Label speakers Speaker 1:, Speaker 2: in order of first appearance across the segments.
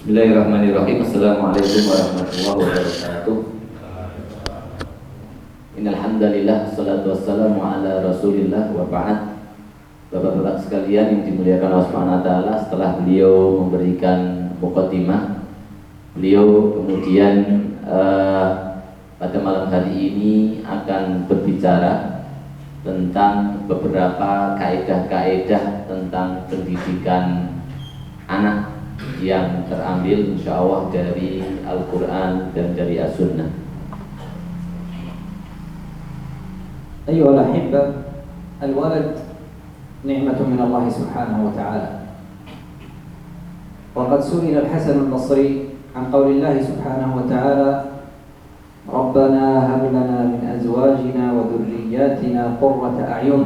Speaker 1: Bismillahirrahmanirrahim. Assalamualaikum warahmatullahi wabarakatuh. Innal hamdalillah wassalatu wassalamu ala Rasulillah wa ba'd. Bapak-bapak sekalian yang dimuliakan Allah Subhanahu wa taala, setelah beliau memberikan muqaddimah, beliau kemudian pada malam hari ini akan berbicara tentang beberapa kaidah-kaidah tentang pendidikan anak yang terambil insya Allah dari Al-Quran dan dari As-Sunnah.
Speaker 2: أيها الأحبة، الولد نعمة من الله سبحانه وتعالى، وقد سئل الحسن البصري عن قول الله سبحانه وتعالى: ربنا هب لنا من أزواجنا وذرياتنا قرة أعين.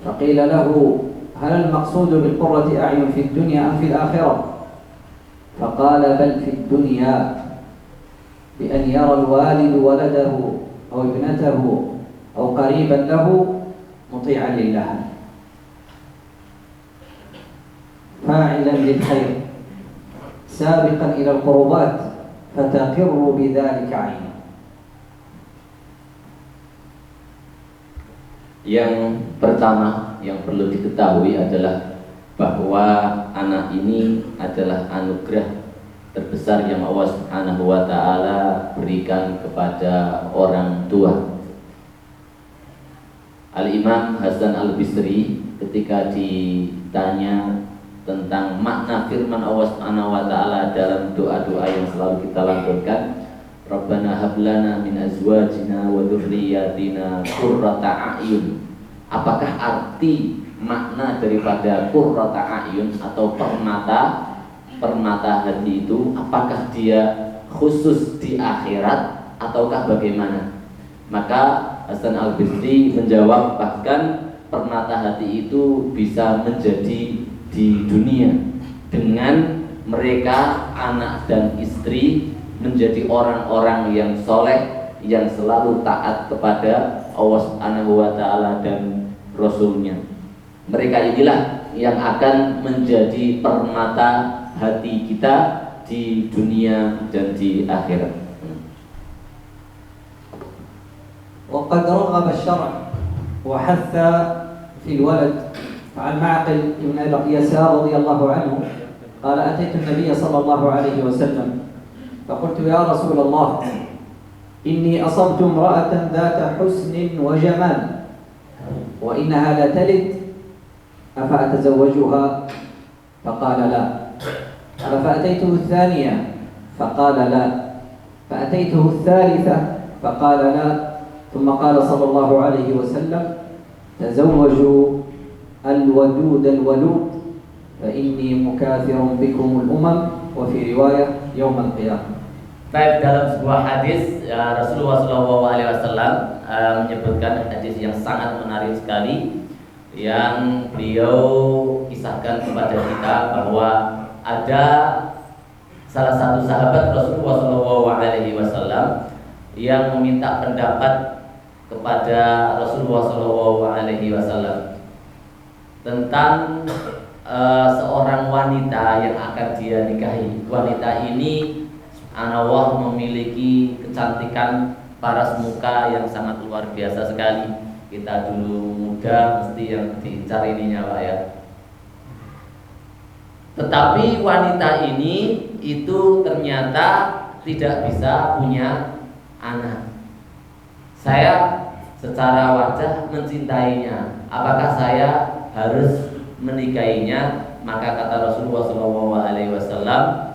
Speaker 2: فقيل له: هل المقصود بالقرة أعين في الدنيا أم في الآخرة؟ فقال: بل في الدنيا، بأن يرى الوالد ولده أو ابنته أو قريبا له مطيعا لله فاعلا للخير سابقا إلى القربات فتقر بذلك عينه.
Speaker 1: Yang pertama yang perlu diketahui adalah bahwa anak ini adalah anugerah terbesar yang Allah Subhanahu wa taala berikan kepada orang tua. Al-Imam Hasan Al-Bisri ketika ditanya tentang makna firman Allah Subhanahu wa taala dalam doa-doa yang selalu kita lantunkan, Rabbana hab lana min azwajina wa dzurriyyatina qurrata a'yun. Apakah arti makna daripada qurrata a'yun atau permata hati itu? Apakah dia khusus di akhirat ataukah bagaimana? Maka Hasan Al-Bisri menjawab, bahkan permata hati itu bisa menjadi di dunia dengan mereka anak dan istri menjadi orang-orang yang soleh, yang selalu taat kepada Allah Subhanahu wa taala dan Rasulnya. Mereka inilah yang akan menjadi permata hati kita di dunia dan di akhirat.
Speaker 2: وقد رغب الشرع وحث في الولد. فعن معقل بن يسار رضي الله عنه قال: أتيت النبي صلى الله عليه وسلم فقلت: يا رسول الله، إني أصبت امرأة ذات حسن وجمال وإنها لا تلد، أفأتزوجها؟ فقال: لا. قال: فأتيته الثانية فقال: لا. فأتيته الثالثة فقال: لا. ثم قال صلى الله عليه وسلم: تزوجوا الودود الولود فإني مكاثر بكم الأمم، وفي رواية يوم القيامة.
Speaker 1: Baik, dalam sebuah hadis Rasulullah SAW menyebutkan hadis yang sangat menarik sekali, yang beliau kisahkan kepada kita bahwa ada salah satu sahabat Rasulullah SAW yang meminta pendapat kepada Rasulullah SAW tentang seorang wanita yang akan dia nikahi. Wanita ini Allah memiliki kecantikan paras muka yang sangat luar biasa sekali. Kita dulu muda mesti yang diincar ininya, Pak, ya. Tetapi wanita ini itu ternyata tidak bisa punya anak. Saya secara wajah mencintainya. Apakah saya harus menikahinya? Maka kata Rasulullah SAW,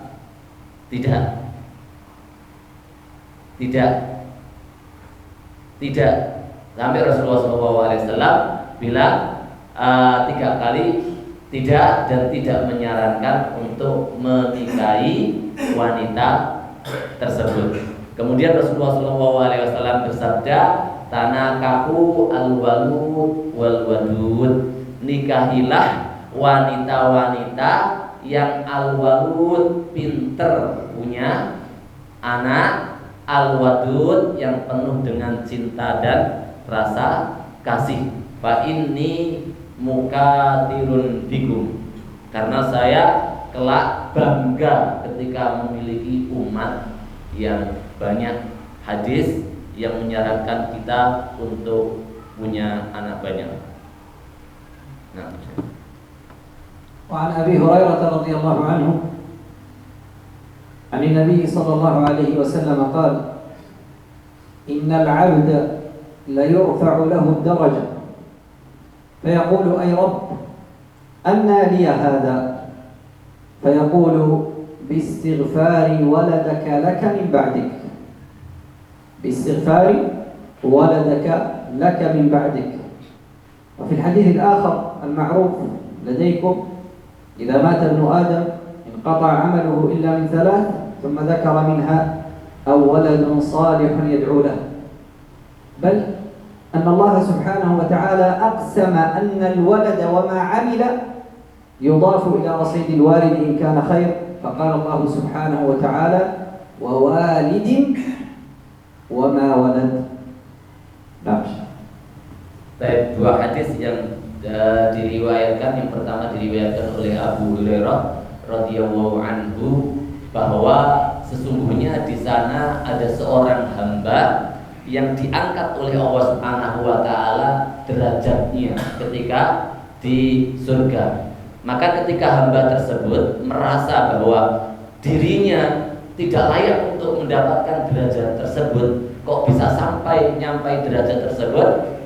Speaker 1: tidak. Sampai Rasulullah SAW bilang 3 kali tidak, dan tidak menyarankan untuk menikahi wanita tersebut. Kemudian Rasulullah SAW bersabda, tanakahu al-walud wal wadud. Nikahilah wanita-wanita yang al-walud, pinter, punya anak, al-wadud, yang penuh dengan cinta dan rasa kasih. Fa inni mukatirun bikum, karena saya kelak bangga ketika memiliki umat yang banyak hadis yang menyarankan kita untuk punya anak banyak. Nah.
Speaker 2: وعن أبي هريرة رضي الله عنه عن النبي صلى الله عليه وسلم قال إن العبد ليرفع له الدرجة فيقول أي رب أنى لي هذا فيقول باستغفار ولدك لك من بعدك باستغفار ولدك لك من بعدك. وفي الحديث الآخر المعروف لديكم إذا مات ابن آدم انقطع عمله إلا من ثلاث ثم ذكر منها أو ولد صالح يدعو له. بل أن الله سبحانه وتعالى أقسم أن الولد وما عمل يضاف إلى رصيد الوالد إن كان خير، فقال الله سبحانه وتعالى ووالد وما ولد.
Speaker 1: Baik, dua hadis yang diriwayatkan. Yang pertama diriwayatkan oleh Abu Hurairah radhiyallahu anhu bahwa sesungguhnya di sana ada seorang hamba yang diangkat oleh Allah Subhanahu wa taala derajatnya ketika di surga. Maka ketika hamba tersebut merasa bahwa dirinya tidak layak untuk mendapatkan derajat tersebut, kok bisa nyampai derajat tersebut?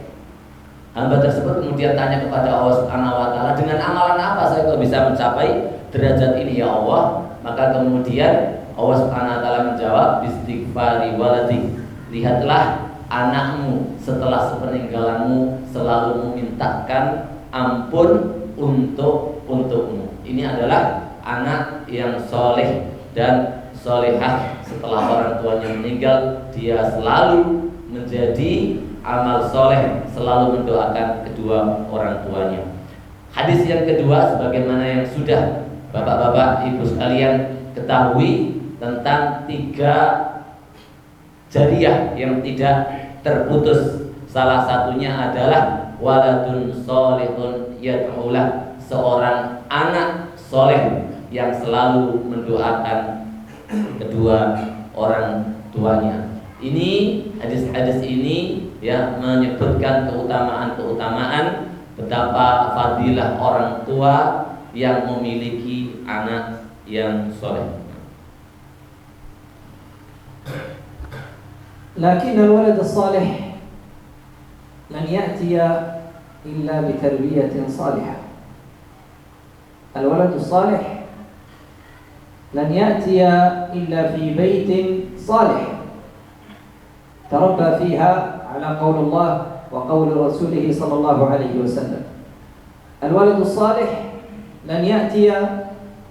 Speaker 1: Hamba tersebut kemudian tanya kepada Allah Subhanahu wa taala, dengan amalan apa saya kok bisa mencapai derajat ini ya Allah? Maka kemudian Allah Subhanahu wa taala menjawab, istighfari waladik. Lihatlah anakmu setelah sepeninggalanmu selalu memintakan ampun untukmu. Ini adalah anak yang soleh dan solehah. Setelah orang tuanya meninggal, dia selalu menjadi amal soleh, selalu mendoakan kedua orang tuanya. Hadis yang kedua, sebagaimana yang sudah bapak-bapak ibu sekalian ketahui, tentang 3 jariah yang tidak terputus. Salah satunya adalah waladun solehun yad'ulah, seorang anak soleh yang selalu mendoakan kedua orang tuanya. Ini hadis-hadis ini ya menyebutkan keutamaan betapa fadilah orang tua yang memiliki anak yang soleh.
Speaker 2: لكن الولد الصالح لن يأتي إلا بتربية صالحة. الولد الصالح لن يأتي إلا في بيت صالح تربى فيها على قول الله وقول رسوله صلى الله عليه وسلم. الولد الصالح لن يأتي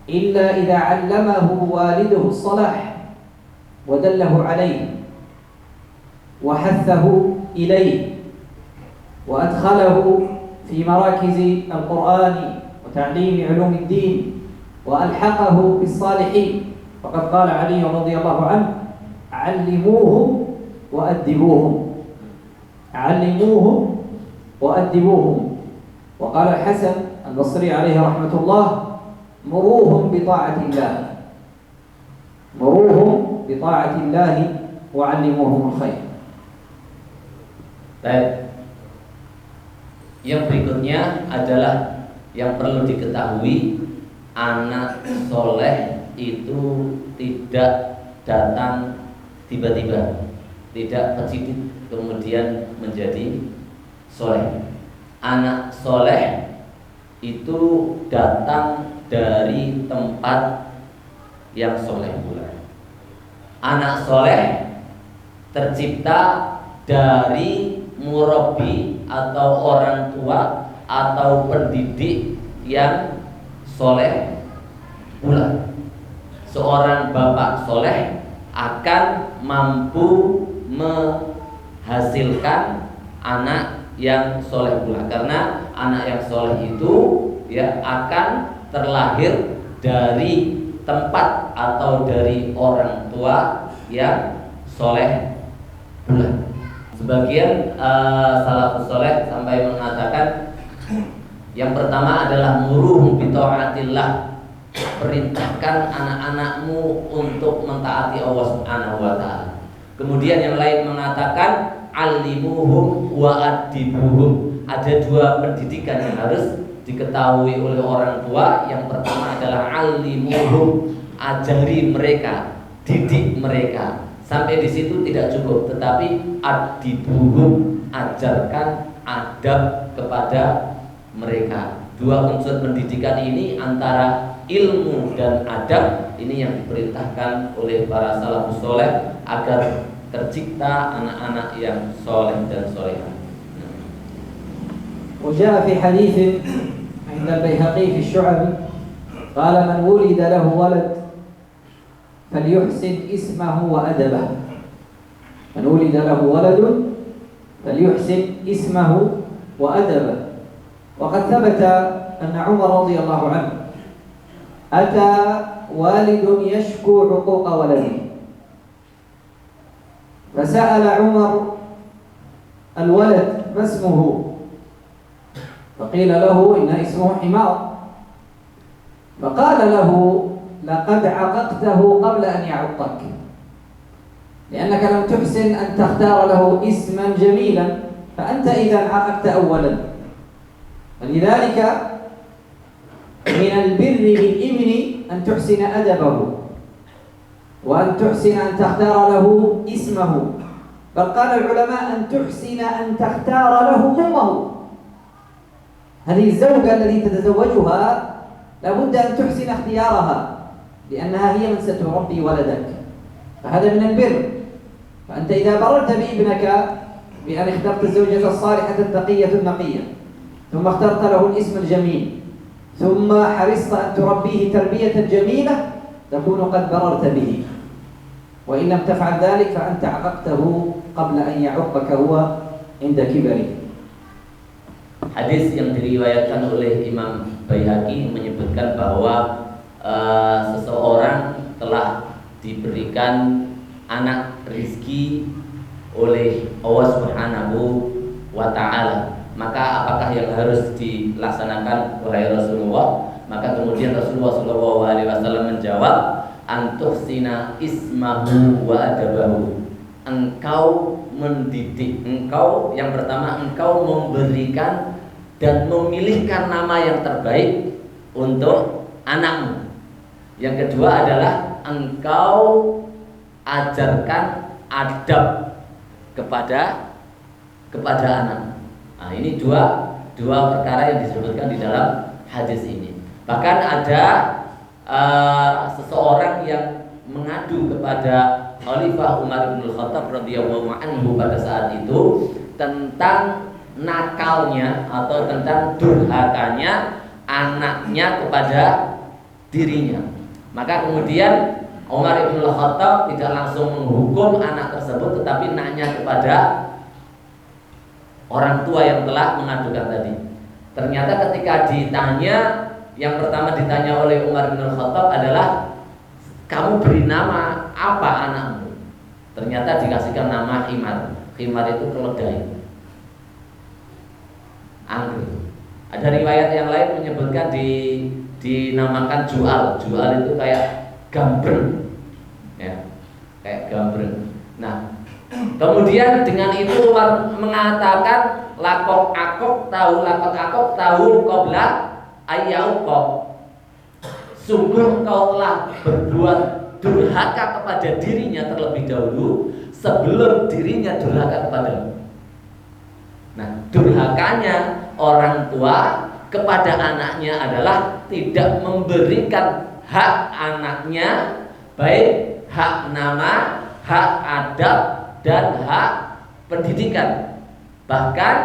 Speaker 2: إلا إذا علمه والده الصلاح ودله عليه وحثه إليه وأدخله في مراكز القرآن وتعليم علوم الدين وألحقه بالصالحين. فقد قال علي رضي الله عنه علموهم وأدبوهم، علموهم وأدبوهم. وقال الحسن البصري عليه رحمة الله مروهم بطاعة الله، مروهم بطاعة الله وعلموهم الخير.
Speaker 1: Baik. Yang berikutnya adalah yang perlu diketahui, anak soleh itu tidak datang tiba-tiba, tidak kecil kemudian menjadi soleh. Anak soleh itu datang dari tempat yang soleh pula. Anak soleh tercipta dari murabi atau orang tua atau pendidik yang soleh pula. Seorang bapak soleh akan mampu menghasilkan anak yang soleh pula, karena anak yang soleh itu ya akan terlahir dari tempat atau dari orang tua yang soleh pula. Sebagian salafus soleh sampai mengatakan yang pertama adalah muruhum bi taatillah, perintahkan anak-anakmu untuk mentaati Allah Subhanahu wa taala. Kemudian yang lain mengatakan alimuhum wa adibuhum. Ada dua pendidikan yang harus diketahui oleh orang tua. Yang pertama adalah alimuhum, ajari mereka, didik mereka. Sampai di situ tidak cukup, tetapi adibuhum, ajarkan adab kepada mereka. Dua unsur pendidikan ini antara ilmu dan adab ini yang diperintahkan oleh para salafus soleh agar tercipta anak-anak yang soleh dan solehah.
Speaker 2: وجاء في حديث عند البيهقي في الشعب قال من ولد له ولد فليحسن اسمه وأدبه. من ولد له ولد فليحسن اسمه وأدبه. وقد ثبت أن عمر رضي الله عنه أتى والد يشكو عقوق ولده فسأل عمر الولد ما اسمه؟ فقيل له إن اسمه حمار. فقال له لقد عققته قبل أن يعقك، لأنك لم تحسن أن تختار له اسما جميلا، فأنت إذا عققت أولا. فلذلك من البر بالابن أن تحسن أدبه وأن تحسن أن تختار له اسمه، بل قال العلماء أن تحسن أن تختار له أمه. هذه الزوجة التي تتزوجها لابد أن تحسن اختيارها، لأنها هي من ستربي ولدك، فهذا من البر. فأنت إذا بررت بابنك بأن اخترت الزوجة الصالحة التقية النقية، ثم اخترت له الاسم الجميل، ثم حرصت أن تربيه تربية جميلة، تكون قد بررت به. وإن لم تفعل ذلك فأنت عققته قبل أن يعقك هو عند كبره.
Speaker 1: Hadis yang diriwayatkan oleh Imam Baihaqi menyebutkan bahwa seseorang telah diberikan anak rizki oleh Allah Subhanahu wa ta'ala. Maka apakah yang harus dilaksanakan wahai Rasulullah? Maka kemudian Rasulullah SAW menjawab, antuhsina ismahu wa adabahu. Engkau mendidik, engkau yang pertama engkau memberikan dan memilihkan nama yang terbaik untuk anakmu. Yang kedua adalah engkau ajarkan adab kepada anak. Nah, ini dua perkara yang disebutkan di dalam hadis ini. Bahkan ada seseorang yang mengadu kepada Khalifah Umar bin Khattab radhiyallahu anhu pada saat itu tentang nakalnya atau tentang durhakanya anaknya kepada dirinya. Maka kemudian Umar bin Khattab tidak langsung menghukum anak tersebut, tetapi nanya kepada orang tua yang telah mengadukan tadi. Ternyata ketika ditanya, yang pertama ditanya oleh Umar bin Khattab adalah, kamu beri nama apa anakmu? Ternyata dikasihkan nama Himar. Himar itu keledai, anggrek. Ada riwayat yang lain menyebutkan dinamakan Jual. Jual itu kayak gambreng, ya, kayak gambreng. Nah, kemudian dengan itu Umar mengatakan lakok akok tahu qabla ayyauqok. Sungguh kau telah berbuat durhaka kepada dirinya terlebih dahulu sebelum dirinya durhaka kepadamu. Nah, durhakanya orang tua kepada anaknya adalah tidak memberikan hak anaknya, baik hak nama, hak adab, dan hak pendidikan. Bahkan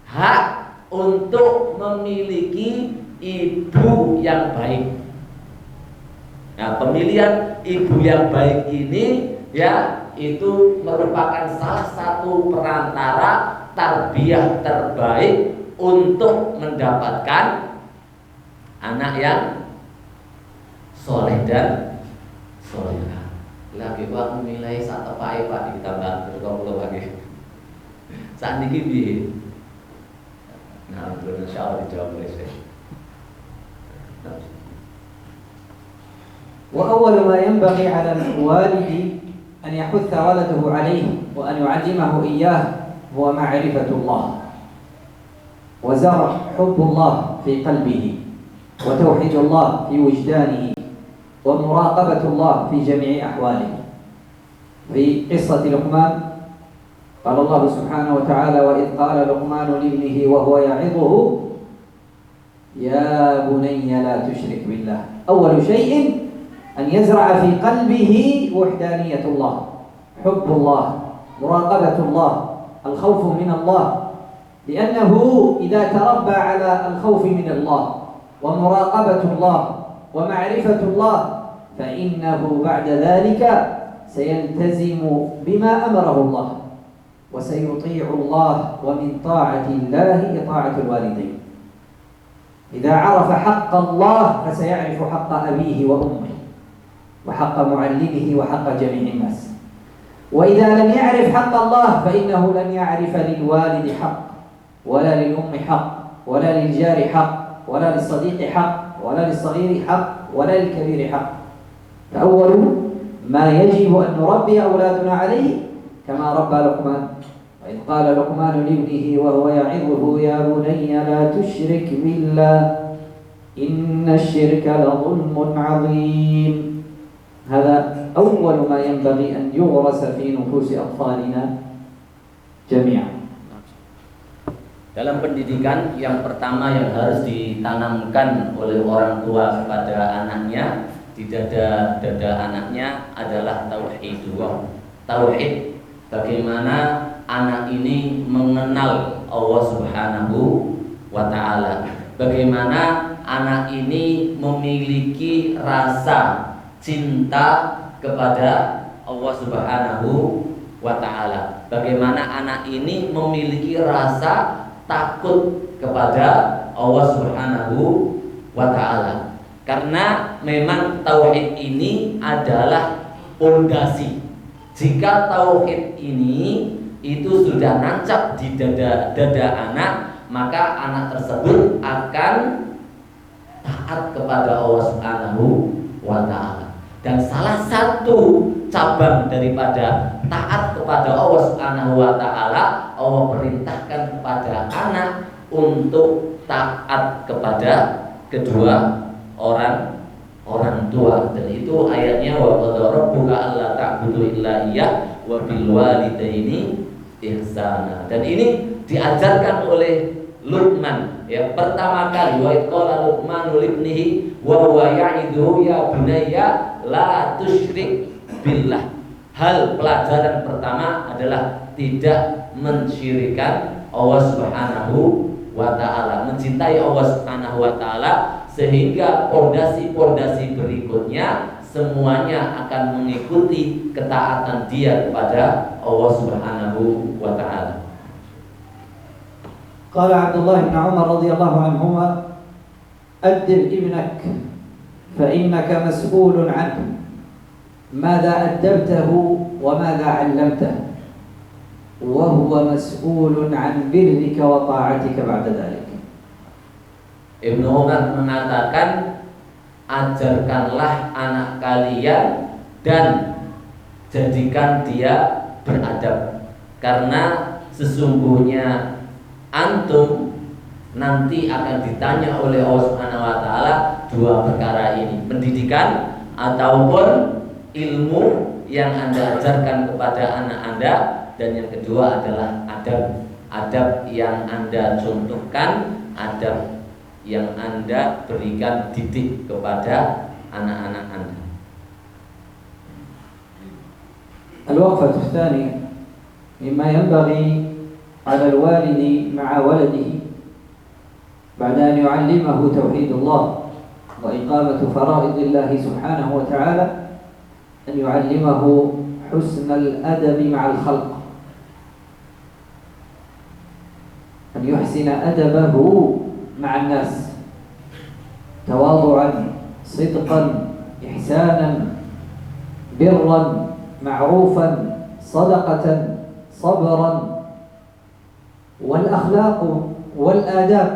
Speaker 1: hak untuk memiliki ibu yang baik. Nah, pemilihan ibu yang baik ini ya itu merupakan salah satu perantara tarbiyah terbaik untuk mendapatkan anak yang soleh dan solehah. Lagi waktu nilai satu Pak ditambah berkumpul lagi. Saat ini piye? Nah, insyaallah dijawab oleh saya.
Speaker 2: وأول ما ينبغي على الوالد أن يحث ولده عليه وأن يعلمه إياه هو معرفة الله وزرع حب الله في قلبه وتوحيد الله في وجدانه ومراقبة الله في جميع أحواله. في قصة لقمان قال الله سبحانه وتعالى: وإذ قال لقمان لابنه وهو يعظه يا بني لا تشرك بالله. أول شيء أن يزرع في قلبه وحدانية الله، حب الله، مراقبة الله، الخوف من الله، لأنه إذا تربى على الخوف من الله ومراقبة الله ومعرفة الله فإنه بعد ذلك سيلتزم بما أمره الله وسيطيع الله، ومن طاعة الله طاعة الوالدين. إذا عرف حق الله فسيعرف حق أبيه وأمه وحق معلمه وحق جميع الناس. وإذا لم يعرف حق الله فإنه لن يعرف للوالد حق ولا للأم حق ولا للجار حق ولا للصديق حق ولا للصغير حق ولا للكبير حق. فأول ما يجب أن نربي أولادنا عليه كما ربى لقمان، وإذ قال لقمان لابنه وهو يعظه يا بني لا تشرك بالله إن الشرك لظلم عظيم. هذا أول ما ينبغي أن يغرس في نفوس أطفالنا جميعا.
Speaker 1: Dalam pendidikan yang pertama yang harus ditanamkan oleh orang tua kepada anaknya, di dada anaknya adalah tauhidullah. Tauhid, bagaimana anak ini mengenal Allah Subhanahu wa ta'ala, bagaimana anak ini memiliki rasa cinta kepada Allah Subhanahu wa ta'ala, bagaimana anak ini memiliki rasa takut kepada Allah Subhanahu wa ta'ala. Karena memang tauhid ini adalah pondasi. Jika tauhid ini itu sudah nancap di dada anak, maka anak tersebut akan taat kepada Allah Subhanahu wa ta'ala. Dan salah satu cabang daripada taat kepada Allah Subhanahu wa ta'ala, Allah perintahkan kepada anak untuk taat kepada kedua orang tua. Dan itu ayatnya wa qadara rabbuka alla ta'budu illa iyyah wa bil walidaini ihsana. Dan ini diajarkan oleh Luqman, ya, pertama kali wa qala Luqmanu libnihi wa huwa ya'idhu ya bunayya la tusyrik billah. Hal pelajaran pertama adalah tidak mensyirikan Allah Subhanahu wa ta'ala, mencintai Allah Subhanahu wa ta'ala, sehingga pondasi-pondasi berikutnya semuanya akan mengikuti ketaatan dia kepada Allah Subhanahu wa ta'ala.
Speaker 2: قال عبد الله بن عمر رضي الله عنهما أدب ابنك فإنك مسؤول عنه ماذا أدبته وماذا علمته وهو مسؤول عن برك وطاعتك بعد ذلك.
Speaker 1: Ibnu Umar mengatakan, ajarkanlah anak kalian dan jadikan dia beradab, karena sesungguhnya antum nanti akan ditanya oleh Allah Subhanahu wa ta'ala dua perkara ini, pendidikan ataupun ilmu yang Anda ajarkan kepada anak Anda, dan yang kedua adalah adab yang Anda contohkan, adab yang Anda berikan didik kepada anak-anak Anda.
Speaker 2: الوقفة الثانية مما ينبغي على الوالد مع ولده بعد أن يعلمه توحيد الله وإقامة فرائض الله سبحانه وتعالى أن يعلمه حسن الأدب مع الخلق، أن يحسن أدبه مع الناس تواضعا صدقا إحسانا برا معروفا صدقة صبرا. والأخلاق والآداب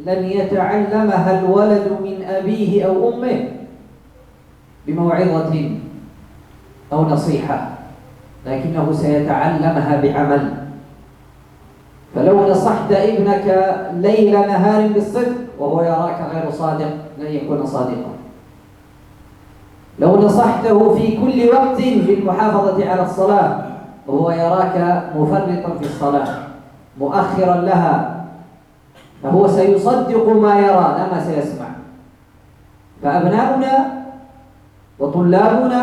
Speaker 2: لن يتعلمها الولد من أبيه أو أمه بموعظة أو نصيحة، لكنه سيتعلمها بعمل. فلو نصحت ابنك ليل نهار بالصدق وهو يراك غير صادق لن يكون صادقا. لو نصحته في كل وقت بالمحافظة على الصلاة وهو يراك مفرطا في الصلاة مؤخرا لها، فهو سيصدق ما يرى لا ما سيسمع. فأبناؤنا وطلابنا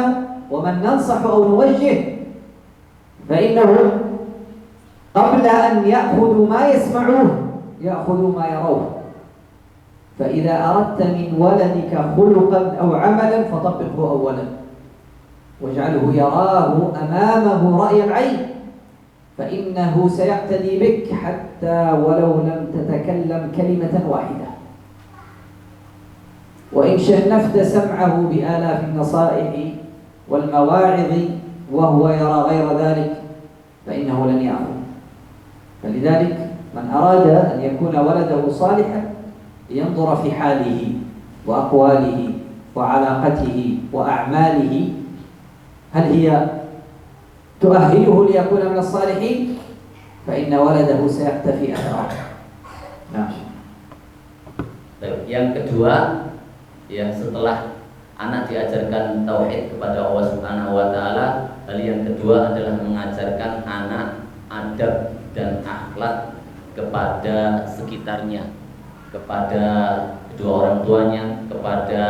Speaker 2: ومن ننصح أو نوجه فإنهم قبل أن يأخذوا ما يسمعوه يأخذوا ما يروه. فإذا أردت من ولدك خلقا أو عملا فطبقه أولا واجعله يراه أمامه رأي العين، فإنه سيقتدي بك حتى ولو لم تتكلم كلمة واحدة. وإن شنفت سمعه بآلاف النصائح والمواعظ وهو يرى غير ذلك فإنه لن يأخذ. فلذلك من أراد أن يكون ولده صالحا ينظر في حاله وأقواله وعلاقته وأعماله هل هي تؤهله ليكون من الصالحين، فإن ولده سيقتفي أثره. نعم.
Speaker 1: Yang kedua, ya setelah anak diajarkan tauhid kepada Allah Subhanahu wa taala, hal yang kedua adalah mengajarkan anak adab dan akhlak kepada sekitarnya, kepada kedua orang tuanya, kepada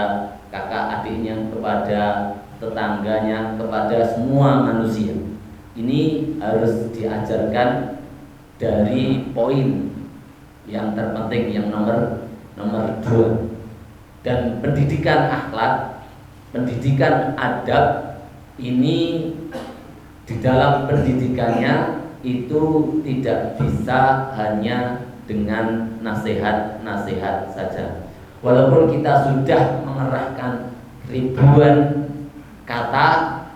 Speaker 1: kakak adiknya, kepada tetangganya, kepada semua manusia. Ini harus diajarkan dari poin yang terpenting, yang nomor 2. Dan pendidikan akhlak, pendidikan adab ini di dalam pendidikannya itu tidak bisa hanya dengan nasihat-nasihat saja. Walaupun kita sudah mengerahkan ribuan kata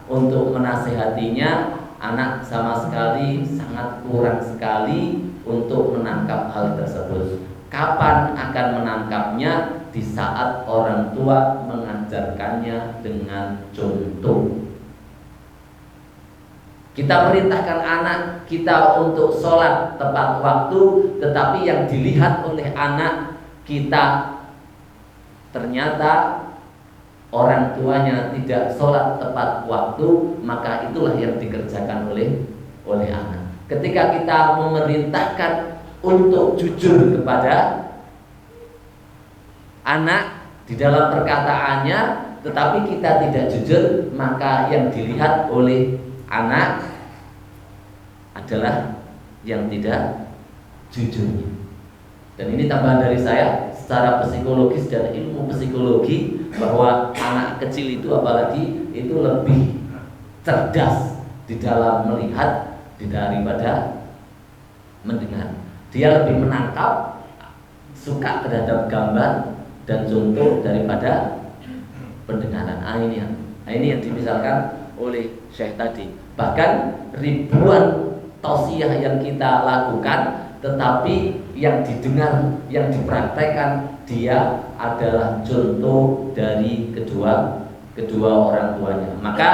Speaker 1: untuk menasihatinya, anak sama sekali sangat kurang sekali untuk menangkap hal tersebut. Kapan akan menangkapnya? Di saat orang tua mengajarkannya dengan contoh. Kita perintahkan anak kita untuk sholat tepat waktu, tetapi yang dilihat oleh anak kita ternyata orang tuanya tidak sholat tepat waktu, maka itulah yang dikerjakan oleh anak. Ketika kita memerintahkan untuk jujur kepada anak di dalam perkataannya, tetapi kita tidak jujur, maka yang dilihat oleh anak adalah yang tidak jujurnya. Dan ini tambahan dari saya secara psikologis dan ilmu psikologi, bahwa anak kecil itu apalagi itu lebih cerdas di dalam melihat daripada mendengar. Dia lebih menangkap, suka terhadap gambar dan contoh daripada pendengaran. Ini yang dimisalkan oleh Syekh tadi. Bahkan ribuan tausiah yang kita lakukan, tetapi yang didengar, yang dipraktekkan dia adalah contoh dari kedua orang tuanya. Maka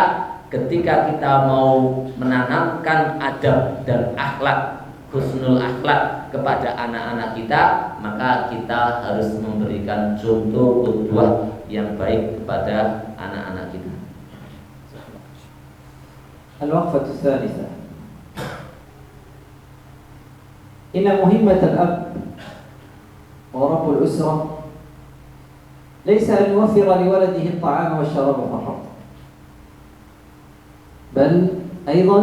Speaker 1: ketika kita mau menanamkan adab dan akhlak, husnul akhlak kepada anak-anak kita, maka kita harus memberikan contoh qudwah yang baik kepada anak-anak kita.
Speaker 2: الوقفة الثالثة: إن مهمة الأب ورب الأسرة ليس أن يوفر لولده الطعام والشراب فقط، بل أيضا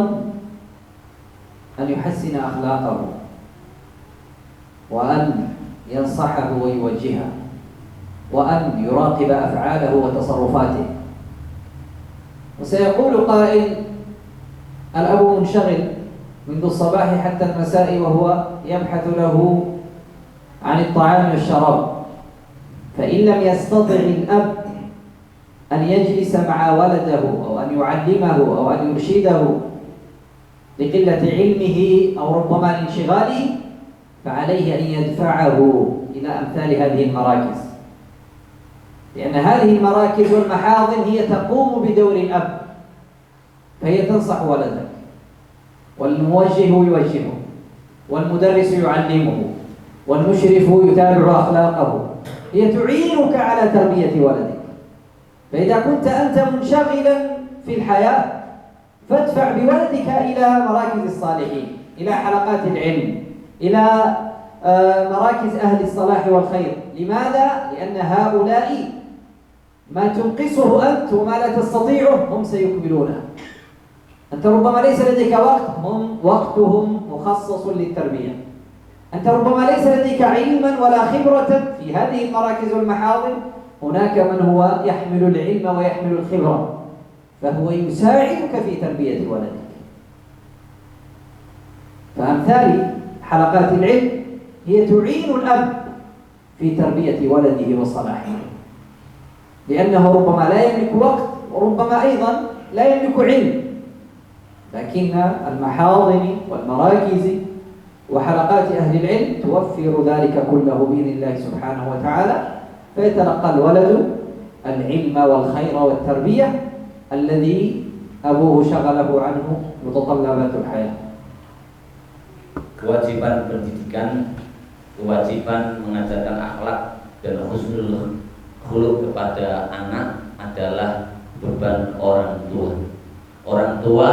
Speaker 2: أن يحسن أخلاقه وأن ينصحه ويوجهه وأن يراقب أفعاله وتصرفاته. وسيقول قائل: الأب منشغل منذ الصباح حتى المساء وهو يبحث له عن الطعام والشراب، فإن لم يستطع الأب أن يجلس مع ولده أو أن يعلمه أو أن يرشده لقلة علمه أو ربما لانشغاله، فعليه أن يدفعه إلى أمثال هذه المراكز. لأن هذه المراكز والمحاضن هي تقوم بدور الأب، فهي تنصح ولدك، والموجه يوجهه، والمدرس يعلمه، والمشرف يتابع أخلاقه، هي تعينك على تربية ولدك. فإذا كنت أنت منشغلا في الحياة فادفع بولدك إلى مراكز الصالحين، إلى حلقات العلم، إلى مراكز أهل الصلاح والخير. لماذا؟ لأن هؤلاء ما تنقصه أنت وما لا تستطيعه هم سيكملونه. أنت ربما ليس لديك وقت، هم وقتهم مخصص للتربية. أنت ربما ليس لديك علما ولا خبرة في هذه المراكز والمحاضن، هناك من هو يحمل العلم ويحمل الخبرة، فهو يساعدك في تربية ولدك. فأمثال حلقات العلم هي تعين الأب في تربية ولده وصلاحه، لأنه ربما لا يملك وقت، وربما أيضا لا يملك علم، لكن المحاضن والمراكز وحلقات أهل العلم توفر ذلك كله بإذن الله سبحانه وتعالى، فيتلقى الولد العلم والخير والتربية الذي أبوه شغله عنه متطلبات الحياة.
Speaker 1: Kewajiban pendidikan, kewajiban mengajarkan akhlak dan husnul khuluq kepada anak adalah beban orang tua. Orang tua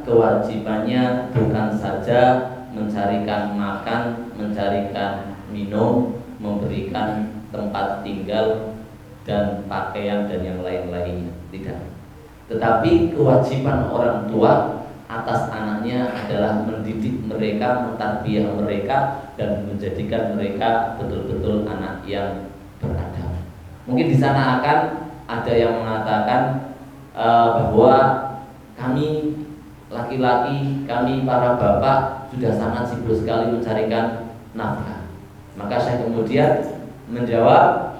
Speaker 1: kewajibannya bukan saja mencarikan makan, mencarikan minum, memberikan tempat tinggal dan pakaian dan yang lain-lainnya, tidak. Tetapi kewajiban orang tua atas anaknya adalah mendidik mereka, mentarbiyah mereka, dan menjadikan mereka betul-betul anak yang beradab. Mungkin di sana akan ada yang mengatakan bahwa kami laki-laki, kami para bapak sudah sangat sibuk sekali mencarikan nafkah. Maka saya kemudian menjawab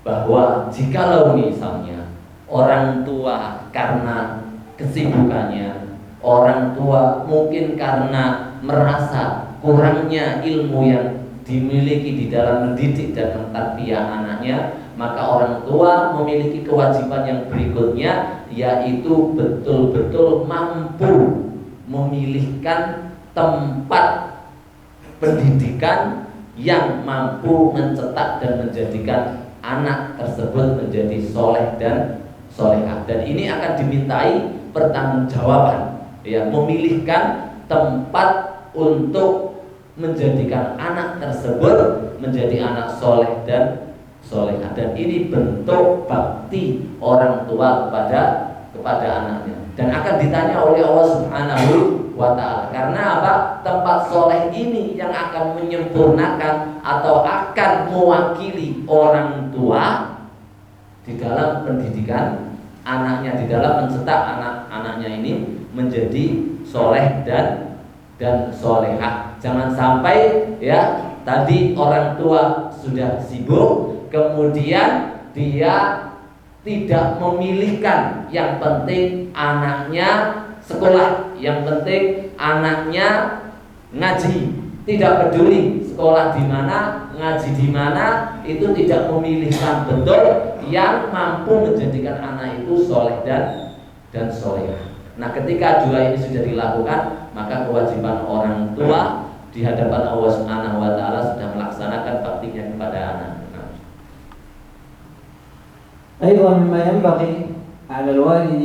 Speaker 1: bahwa jikalau misalnya orang tua karena kesibukannya, orang tua mungkin karena merasa kurangnya ilmu yang dimiliki di dalam mendidik dan mentarbiyah anaknya, maka orang tua memiliki kewajiban yang berikutnya, yaitu betul-betul mampu memilihkan tempat pendidikan yang mampu mencetak dan menjadikan anak tersebut menjadi soleh dan solehah. Dan ini akan dimintai pertanggungjawaban, ya, memilihkan tempat untuk menjadikan anak tersebut menjadi anak soleh dan solehah. Dan ini bentuk bakti orang tua kepada anaknya, dan akan ditanya oleh Allah Subhanahu wa ta'ala. Karena apa? Tempat soleh ini yang akan menyempurnakan atau akan mewakili orang tua di dalam pendidikan anaknya, di dalam mencetak anak-anaknya ini menjadi soleh dan solehah. Jangan sampai, ya, tadi orang tua sudah sibuk, kemudian dia tidak memilihkan, yang penting anaknya sekolah, yang penting anaknya ngaji, tidak peduli sekolah di mana, ngaji di mana, itu tidak memilihkan betul yang mampu menjadikan anak itu soleh dan solehah. Nah, ketika dua ini sudah dilakukan, maka kewajiban orang tua di hadapan Allah Subhanahu wa ta'ala sudah melaksanakan baktinya kepada anak.
Speaker 2: أيضا مما ينبغي على الوالد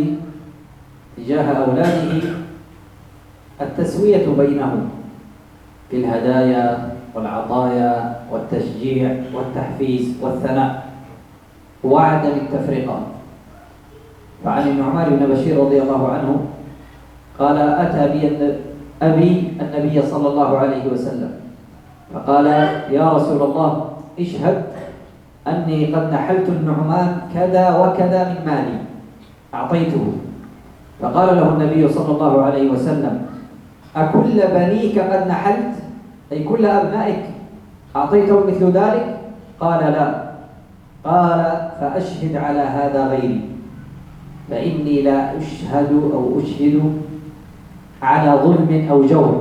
Speaker 2: تجاه أولاده التسوية بينهم في الهدايا والعطايا والتشجيع والتحفيز والثناء وعدم التفرقة. فعن النعمان بن بشير رضي الله عنه قال أتى بي أبي النبي صلى الله عليه وسلم فقال يا رسول الله اشهد أني قد نحلت النعمان كذا وكذا من مالي أعطيته. فقال له النبي صلى الله عليه وسلم أكل بنيك قد نحلت، أي كل أبنائك أعطيتهم مثل ذلك؟ قال لا. قال فأشهد على هذا غيري، فإني لا أشهد أو أشهد على ظلم أو جور.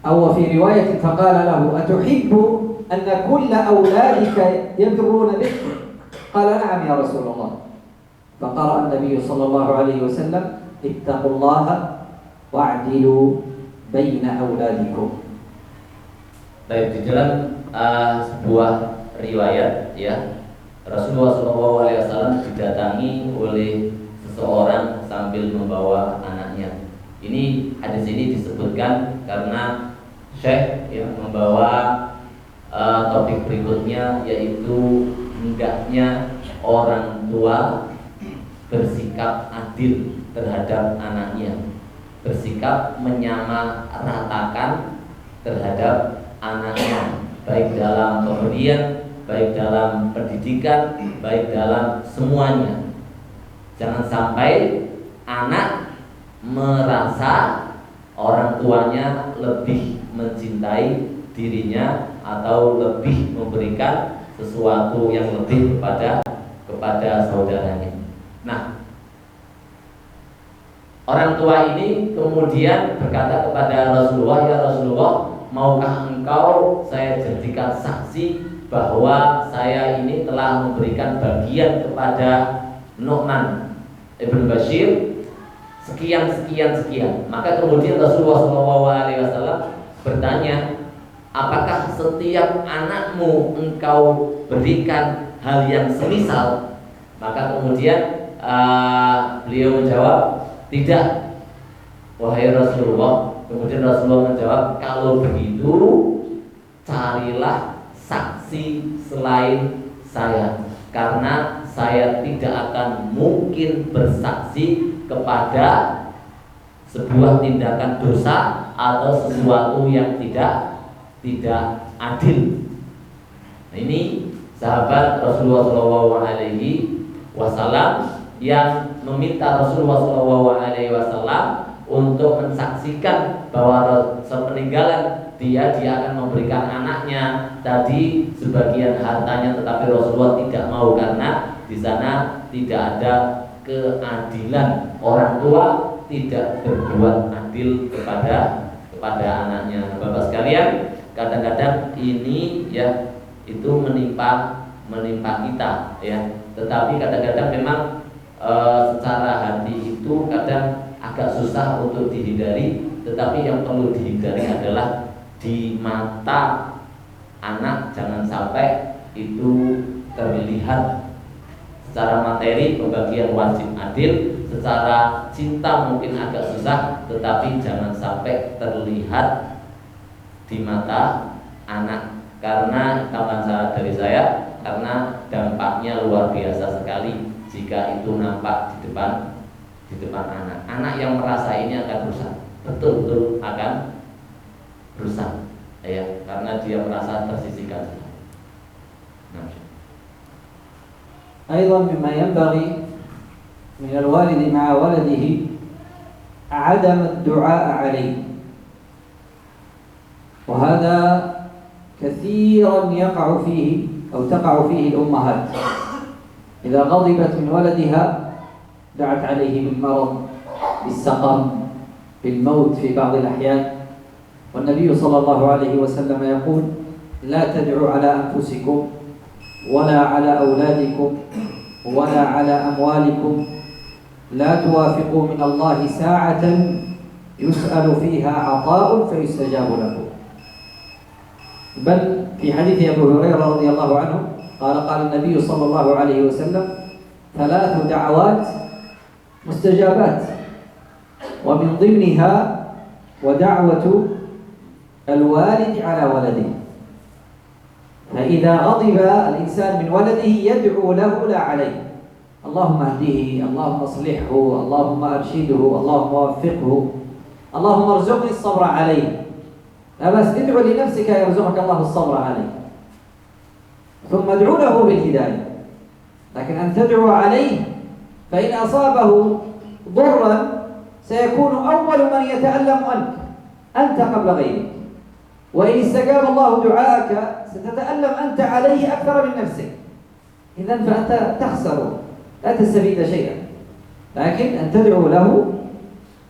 Speaker 2: أو في رواية فقال له أتحب أن كل أولادك يبرون بك؟ قال نعم يا رسول الله. فقرأ النبي صلى الله عليه وسلم اتقوا الله واعدلوا بين أولادكم.
Speaker 1: Baik, di dalam sebuah riwayat ya, Rasulullah SAW didatangi oleh seseorang sambil membawa anaknya. Ini hadis ini disebutkan karena Syekh yang membawa topik berikutnya, yaitu hendaknya orang tua bersikap adil terhadap anaknya, bersikap menyamaratakan terhadap anaknya, baik dalam pemberian, baik dalam pendidikan, baik dalam semuanya. Jangan sampai anak merasa orang tuanya lebih mencintai dirinya atau lebih memberikan sesuatu yang lebih kepada saudaranya. Nah, orang tua ini kemudian berkata kepada Rasulullah, ya Rasulullah, maukah engkau saya jadikan saksi bahwa saya ini telah memberikan bagian kepada Nu'man ibn Bashir sekian. Maka kemudian Rasulullah SAW bertanya, apakah setiap anakmu engkau berikan hal yang semisal? Maka kemudian beliau menjawab, tidak, wahai Rasulullah. Kemudian Rasulullah menjawab, kalau begitu carilah saksi selain saya, karena saya tidak akan mungkin bersaksi kepada sebuah tindakan dosa atau sesuatu yang tidak adil. Nah, ini sahabat Rasulullah SAW yang meminta Rasulullah SAW untuk mensaksikan bahwa sepeninggalan dia akan memberikan anaknya tadi sebagian hartanya, tetapi Rasulullah tidak mau karena di sana tidak ada keadilan. Orang tua tidak berbuat adil kepada anaknya. Bapak sekalian, kadang-kadang ini ya itu menimpa kita ya. Tetapi kadang-kadang memang secara hati itu kadang agak susah untuk dihindari, tetapi yang perlu dihindari adalah di mata anak jangan sampai itu terlihat secara materi pembagian wajib adil, secara cinta mungkin agak susah, tetapi jangan sampai terlihat di mata anak, karena tambahan dari saya, karena dampaknya luar biasa sekali jika itu nampak di depan anak yang merasa ini akan rusak, betul-betul akan rusak ya, karena dia merasa tersisihkan.
Speaker 2: أيضا مما ينبغي من الوالد مع ولده عدم الدعاء عليه، وهذا كثيرا يقع فيه أو تقع فيه الأمهات. إذا غضبت من ولدها دعت عليه بالمرض، بالسقم، بالموت في بعض الأحيان. والنبي صلى الله عليه وسلم يقول: لا تدعوا على أنفسكم ولا على أولادكم ولا على أموالكم، لا توافقوا من الله ساعة يسأل فيها عطاء فيستجاب له. بل في حديث أبي هريرة رضي الله عنه قال النبي صلى الله عليه وسلم: 3 دعوات مستجابات، ومن ضمنها ودعوة الوالد على ولده. فإذا غضب الإنسان من ولده يدعو له لا عليه: اللهم اهده، اللهم اصلحه، اللهم أرشده، اللهم وفقه، اللهم ارزقني الصبر عليه. لا بس ادعو لنفسك يرزقك الله الصبر عليه، ثم ادعو له بالهداية. لكن أن تدعو عليه، فإن أصابه ضرا سيكون أول من يتألم أنت قبل غيرك، وإن استجاب الله دعاءك ستتألم أنت عليه أكثر من نفسك. إذن فأنت تخسر، لا تستفيد شيئا. لكن أن تدعو له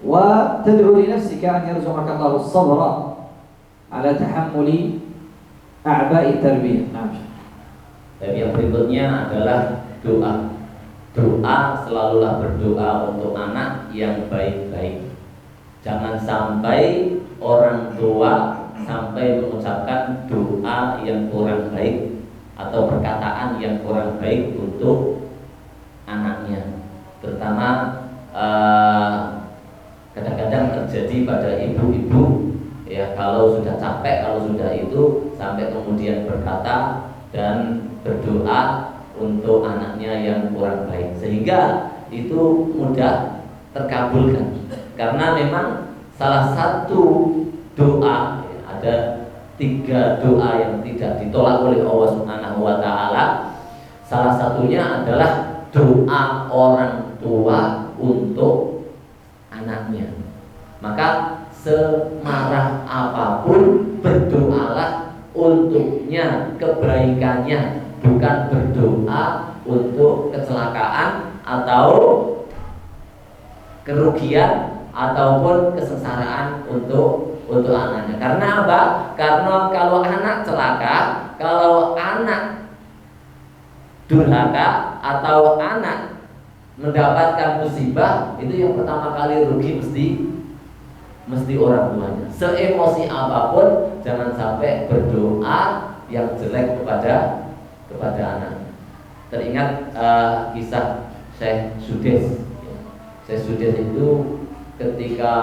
Speaker 2: وتدعو لنفسك أن يرزقك الله الصبر على تحمل أعباء التربية. نعم.
Speaker 1: Dan yang berikutnya adalah doa. Doa selalulah berdoa untuk anak yang baik-baik. Jangan sampai orang tua sampai mengucapkan doa yang kurang baik atau perkataan yang kurang baik untuk anaknya. Terutama kadang-kadang terjadi pada ibu-ibu, ya, kalau sudah capek, kalau sudah itu sampai kemudian berkata dan berdoa untuk anaknya yang kurang baik, sehingga itu mudah terkabulkan. Karena memang salah satu doa, ada 3 doa yang tidak ditolak oleh Allah Subhanahu wa Ta'ala. Salah satunya adalah doa orang tua untuk anaknya. Maka semarah apapun berdoalah untuknya, kebaikannya, bukan berdoa untuk kecelakaan atau kerugian ataupun kesengsaraan untuk anaknya. Karena apa? Karena kalau anak celaka, kalau anak durhaka atau anak mendapatkan musibah, itu yang pertama kali rugi mesti orang tuanya. Seemosi apapun jangan sampai berdoa yang jelek kepada anak. Teringat kisah Syekh Sudes. Syekh Sudes itu ketika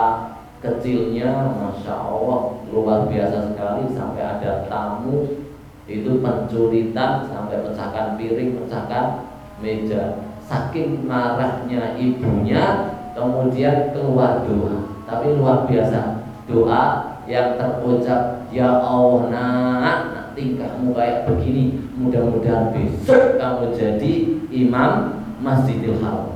Speaker 1: kecilnya, masya Allah, luar biasa sekali, sampai ada tamu itu pencuritan, sampai pecahkan piring, pecahkan meja. Saking marahnya ibunya, kemudian keluar doa. Tapi luar biasa, doa yang terucap, ya Allah nak, tingkahmu kayak begini, mudah-mudahan besok kamu jadi imam Masjidil Haram.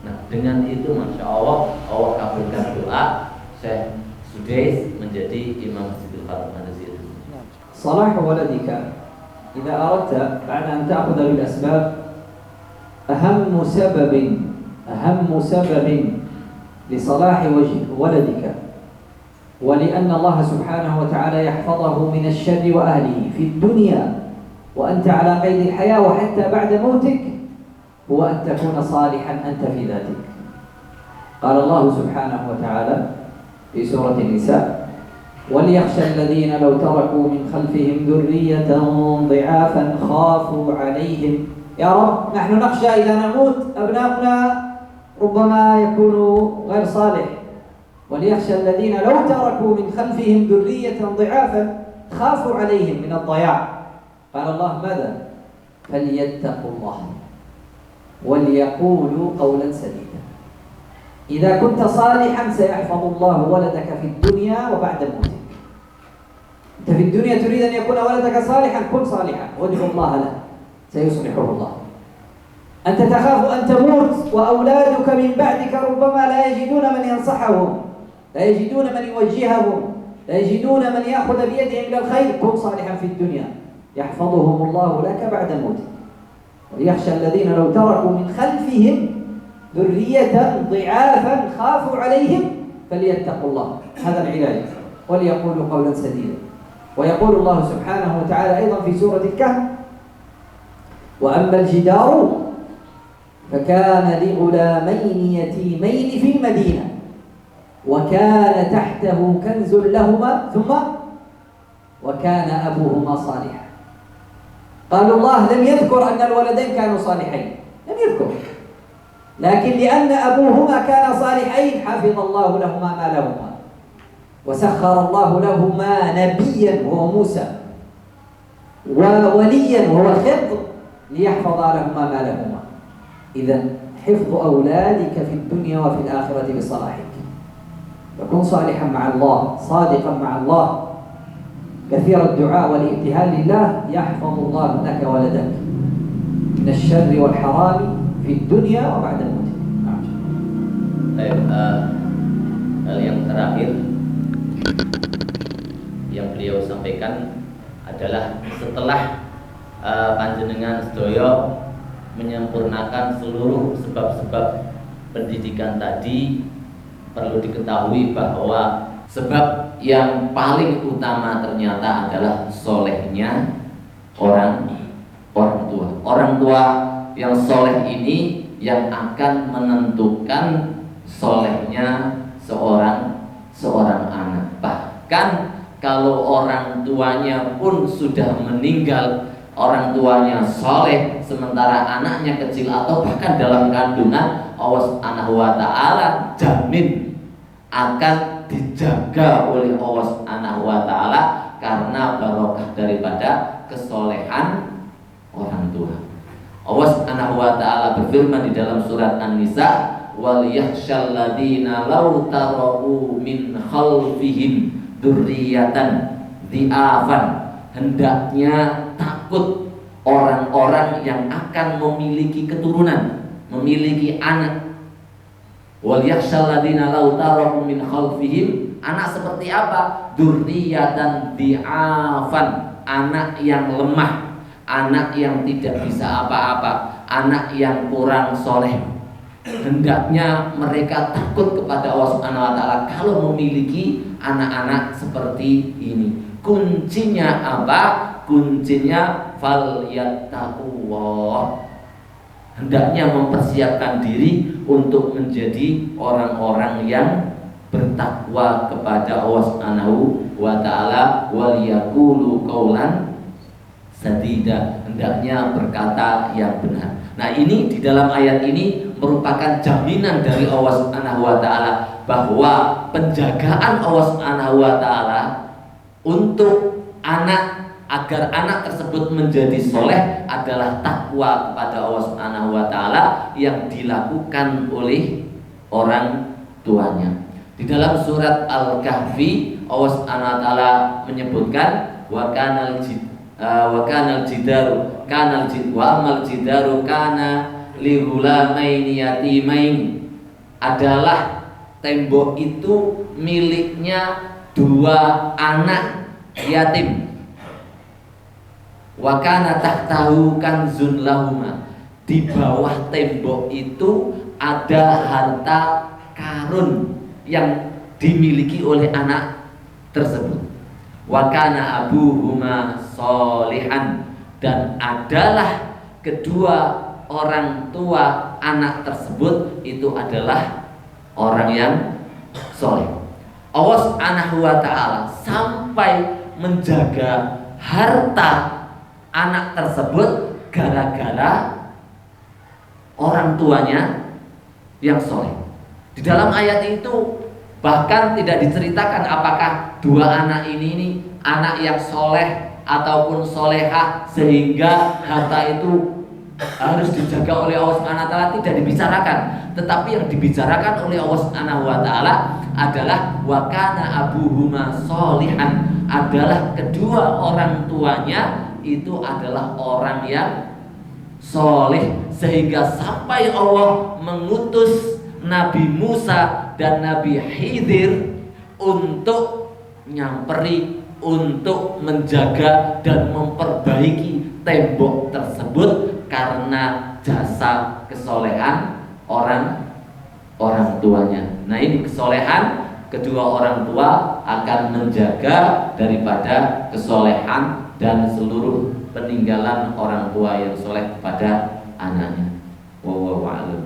Speaker 1: Nah, dengan itu masya Allah, Allah kabulkan doa Syekh Sudais menjadi imam Masjidil Haram.
Speaker 2: صلاح ولدك إذا أردت بعد أن تأخذ بالأسباب أهم سبب لصلاح وجه ولدك، ولأن الله سبحانه وتعالى يحفظه من الشر وأهله في الدنيا وأنت على قيد الحياة وحتى بعد موتك، هو أن تكون صالحا أنت في ذاتك. قال الله سبحانه وتعالى في سورة النساء: وليخشى الذين لو تركوا من خلفهم ذرية ضعافا خافوا عليهم. يا رب، نحن نخشى إذا نموت أبناؤنا ربما يكونوا غير صالح. وليخشى الذين لو تركوا من خلفهم ذرية ضعافا خافوا عليهم من الضياع. قال الله ماذا؟ فليتقوا الله وليقولوا قولا سديدا. إذا كنت صالحا سيحفظ الله ولدك في الدنيا وبعد موتك. أنت في الدنيا تريد أن يكون ولدك صالحا، كن صالحا وادعو الله له سيصلحه الله. أنت تخاف أن تموت وأولادك من بعدك ربما لا يجدون من ينصحهم، لا يجدون من يوجههم، لا يجدون من يأخذ بيدهم إلى الخير. كن صالحا في الدنيا يحفظهم الله لك بعد موتك. وليخشى الذين لو تركوا من خلفهم ذرية ضعافا خافوا عليهم فليتقوا الله. هذا العلاج. وليقولوا قولا سديدا. ويقول الله سبحانه وتعالى أيضا في سورة الكهف: وأما الجدار فكان لغلامين يتيمين في المدينة وكان تحته كنز لهما ثم وكان أبوهما صالحا. قالوا الله لم يذكر أن الولدين كانوا صالحين، لم يذكر، لكن لأن أبوهما كان صالحين حفظ الله لهما مالهما وسخر الله لهما نبيا وهو موسى ووليا وهو الخضر ليحفظ لهما مالهما. إذن حفظ أولادك في الدنيا وفي الآخرة بصلاحك. فكن صالحا مع الله، صادقا مع الله، كثير الدعاء والابتهال لله، يحفظ الله لك ولدك من الشر والحرام في الدنيا وبعد الموت.
Speaker 1: Hal yang terakhir yang beliau sampaikan adalah setelah panjenengan sedaya menyempurnakan seluruh sebab-sebab pendidikan tadi, perlu diketahui bahwa sebab yang paling utama ternyata adalah solehnya orang tua. Orang tua yang soleh ini yang akan menentukan solehnya seorang anak. Bahkan kalau orang tuanya pun sudah meninggal, orang tuanya soleh sementara anaknya kecil atau bahkan dalam kandungan, Allah Subhanahu wa Ta'ala jamin akan dijaga oleh Allah Subhanahu wa Ta'ala karena barokah daripada kesolehan orang tua. Allah Subhanahu wa Ta'ala berfirman di dalam surat An-Nisa, wal yakhshal ladina law taru min khalfihim dzurriyyatan dhi'afan. Hendaknya takut orang-orang yang akan memiliki keturunan, memiliki anak. Wal yakhshal ladina law taru min khalfihim, anak seperti apa? Dzurriyyatan dhi'afan, anak yang lemah, anak yang tidak bisa apa-apa, anak yang kurang soleh. Hendaknya mereka takut kepada Allah Subhanahu wa Ta'ala kalau memiliki anak-anak seperti ini. Kuncinya apa? Kuncinya falyattaqullah. Hendaknya mempersiapkan diri untuk menjadi orang-orang yang bertakwa kepada Allah Subhanahu wa Ta'ala, wal yaqulu qaulan sadida, hendaknya berkata yang benar. Nah, ini di dalam ayat ini merupakan jaminan dari Allah Subhanahu wa Ta'ala bahwa penjagaan Allah Subhanahu wa Ta'ala untuk anak, agar anak tersebut menjadi soleh adalah takwa kepada Allah Subhanahu wa Ta'ala yang dilakukan oleh orang tuanya. Di dalam surat Al-Kahfi Allah Subhanahu wa Ta'ala menyebutkan wa kanal jidaru wa amal jidaru kana li ghulamaini yatimain, adalah tembok itu miliknya dua anak yatim. Wa kana tahtahu kanzun lahuma, di bawah tembok itu ada harta karun yang dimiliki oleh anak tersebut. Wa kana abuhuma sholihan, dan adalah kedua orang tua anak tersebut itu adalah orang yang soleh. Allah Subhanahu wa Ta'ala sampai menjaga harta anak tersebut gara-gara orang tuanya yang soleh. Di dalam ayat itu bahkan tidak diceritakan apakah dua anak ini anak yang soleh ataupun solehah sehingga harta itu harus dijaga oleh Allah Subhanahu wa Ta'ala, tidak dibicarakan. Tetapi yang dibicarakan oleh Allah Subhanahu wa Ta'ala adalah wa kana abuhuma sholihan, adalah kedua orang tuanya itu adalah orang yang soleh, sehingga sampai Allah mengutus Nabi Musa dan Nabi Khidir untuk nyamperi, untuk menjaga dan memperbaiki tembok tersebut karena jasa kesolehan orang tuanya. Nah, ini kesolehan kedua orang tua akan menjaga daripada kesolehan dan seluruh peninggalan orang tua yang soleh kepada anaknya. Wallahu a'lam.